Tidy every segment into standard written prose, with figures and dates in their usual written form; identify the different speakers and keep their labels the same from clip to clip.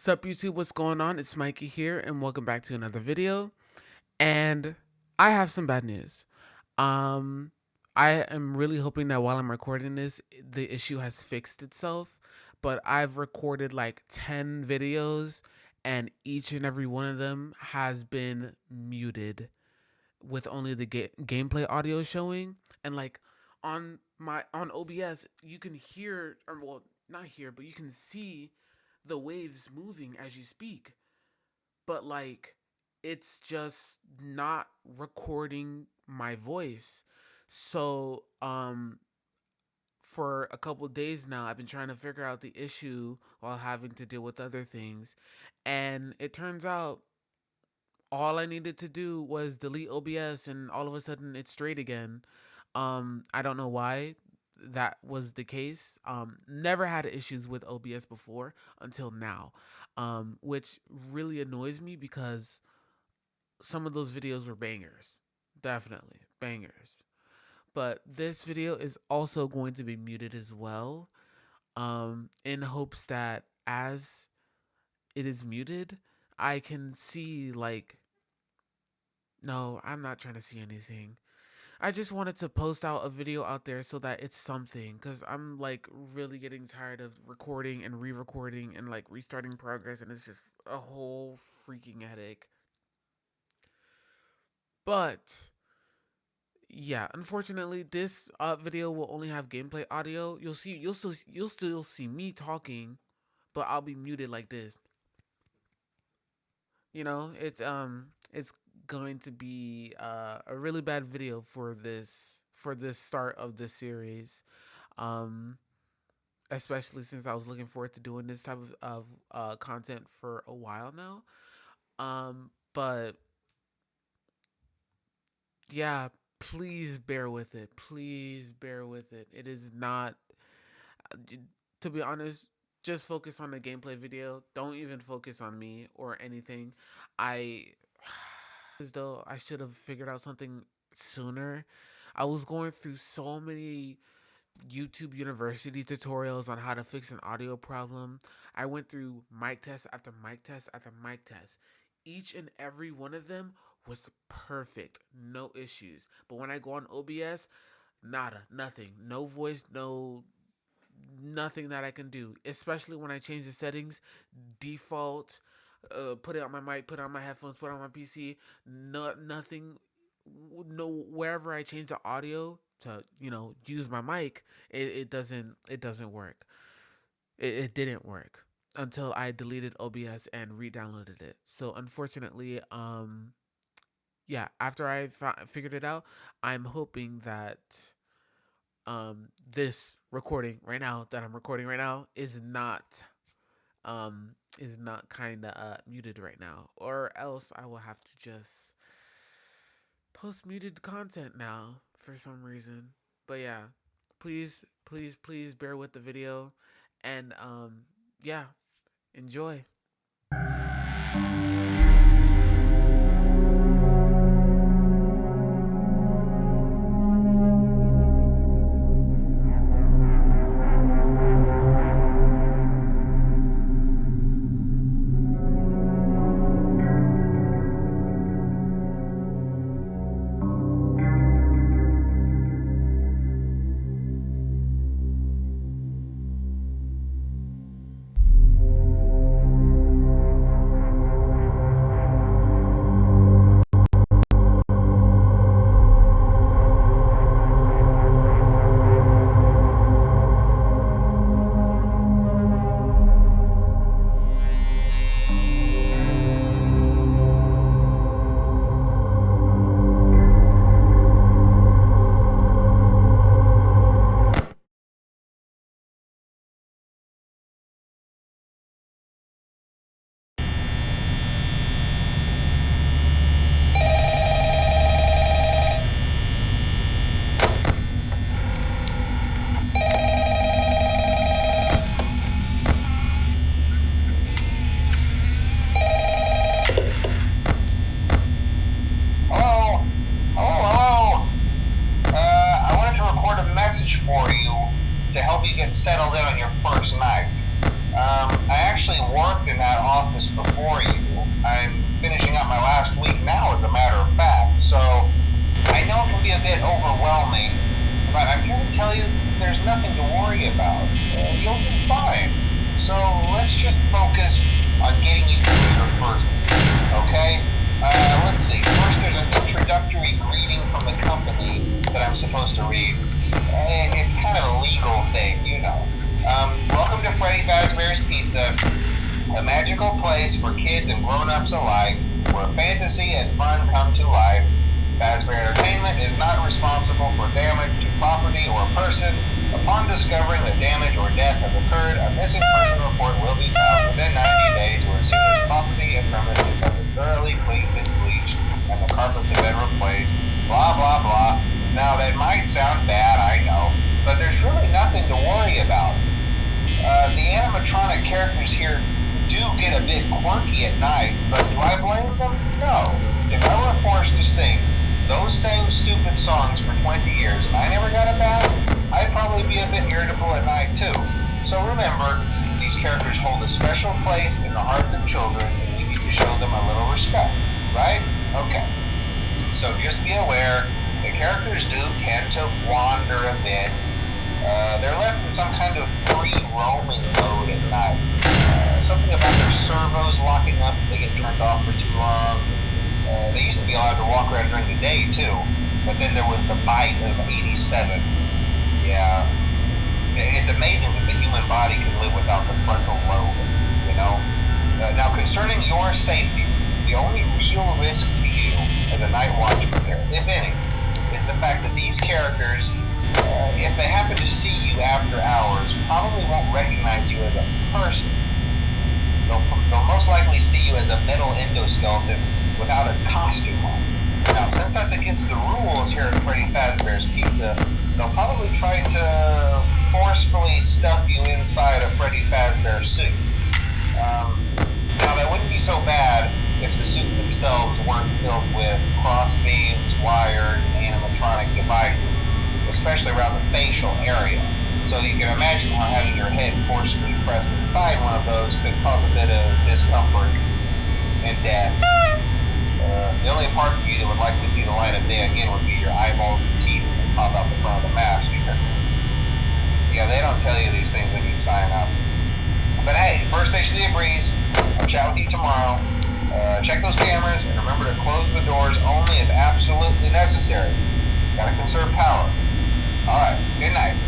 Speaker 1: Sup YouTube, what's going on? It's Mikey here and welcome back to another video. And I have some bad news. Um I am really hoping that while I'm recording this, the issue has fixed itself, but I've recorded like 10 videos and each and every one of them has been muted with only the gameplay audio showing. And like on OBS, you can hear, or well, not hear, but you can see the waves moving as you speak, but like it's just not recording my voice. So for a couple days now I've been trying to figure out the issue while having to deal with other things, and it turns out all I needed to do was delete OBS and all of a sudden it's straight again. I don't know why that was the case. Never had issues with OBS before until now. Which really annoys me because some of those videos were bangers. Definitely bangers. But this video is also going to be muted as well. In hopes that as it is muted, I can see like, no, I'm not trying to see anything. I just wanted to post out a video out there so that it's something, because I'm like really getting tired of recording and re-recording and like restarting progress, and it's just a whole freaking headache. But yeah, unfortunately this video will only have gameplay audio. You'll still see me talking, but I'll be muted like this. It's going to be a really bad video for this start of this series. Um Especially since I was looking forward to doing this type of content for a while now. But yeah, please bear with it. Please bear with it. It is not, to be honest, just focus on the gameplay video. Don't even focus on me or anything. I as though I should have figured out something sooner. I was going through so many YouTube University tutorials on how to fix an audio problem. I went through mic test after mic test after mic test. Each and every one of them was perfect, no issues. But when I go on OBS, nada, nothing, no voice, no nothing that I can do. Especially when I change the settings, default, put it on my mic, put it on my headphones, put it on my PC, no nothing, no, wherever I change the audio to use my mic, it doesn't work. It didn't work until I deleted OBS and re-downloaded it. So unfortunately, yeah, after I figured it out, I'm hoping that this recording right now that I'm recording right now is not kind of muted right now, or else I will have to just post muted content now for some reason. But yeah, please bear with the video, and yeah, enjoy.
Speaker 2: there's nothing to worry about. You'll be fine. So let's just focus on getting you through your first week, okay? Let's see. First, there's an introductory greeting from the company that I'm supposed to read. It's kind of a legal thing, you know. Welcome to Freddy Fazbear's Pizza, a magical place for kids and grown-ups alike, where fantasy and fun come to life. Fazbear Entertainment is not responsible for damage to property or person. Upon discovering that damage or death has occurred, a missing person report will be filed within 90 days or as soon as property and premises have been thoroughly cleaned and bleached and the carpets have been replaced. Blah, blah, blah. Now, that might sound bad, I know, but there's really nothing to worry about. The animatronic characters here do get a bit quirky at night, but do I blame them? No. If I were forced to sing those same stupid songs for 20 years and I never got a bath, I'd probably be a bit irritable at night too. So remember, these characters hold a special place in the hearts of children and we need to show them a little respect, right? Okay. So just be aware, the characters do tend to wander a bit. They're left in some kind of free roaming mode at night. Something about their servos locking up if they get turned off for too long. They used to be allowed to walk around during the day too, but then there was the bite of 87. Yeah, it's amazing that the human body can live without the frontal lobe, you know? Now concerning your safety, the only real risk to you as a night watchman there, if any, is the fact that these characters, if they happen to see you after hours, probably won't recognize you as a person. They'll most likely see you as a metal endoskeleton without its costume on. Now, since that's against the rules here at Freddy Fazbear's Pizza, they'll probably try to forcefully stuff you inside a Freddy Fazbear suit. Now, that wouldn't be so bad if the suits themselves weren't filled with cross beams, wired, and animatronic devices, especially around the facial area. So you can imagine how having your head forcefully pressed inside one of those could cause a bit of discomfort and death. The only parts of you that would likely see the light of day again would be your eyeballs and teeth that pop out the front of the mask. Yeah, they don't tell you these things when you sign up. But hey, First Station of the Breeze, I'll chat with you tomorrow. Check those cameras and remember to close the doors only if absolutely necessary. Gotta conserve power. Alright, good night.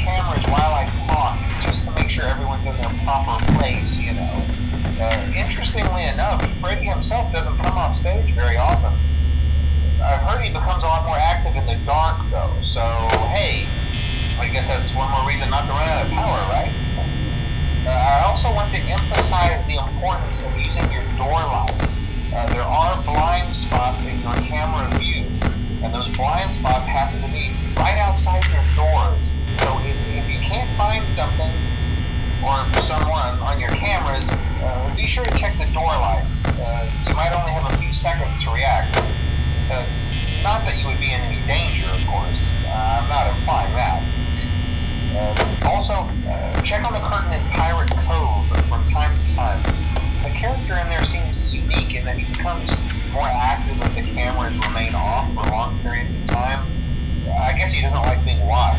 Speaker 2: cameras while I talk, just to make sure everyone's in their proper place, you know. Interestingly enough, Freddy himself doesn't come off stage very often. I've heard he becomes a lot more active in the dark, though, so hey, I guess that's one more reason not to run out of power, right? I also want to emphasize the importance of using your door lights. There are blind spots in your camera view, and those blind spots happen to be right outside your doors. So if you can't find something or someone on your cameras, be sure to check the door light. You might only have a few seconds to react. Not that you would be in any danger, of course. I'm not implying that. Also, check on the curtain in Pirate Cove from time to time. The character in there seems unique in that he becomes more active if the cameras remain off for long periods of time. I guess he doesn't like being watched.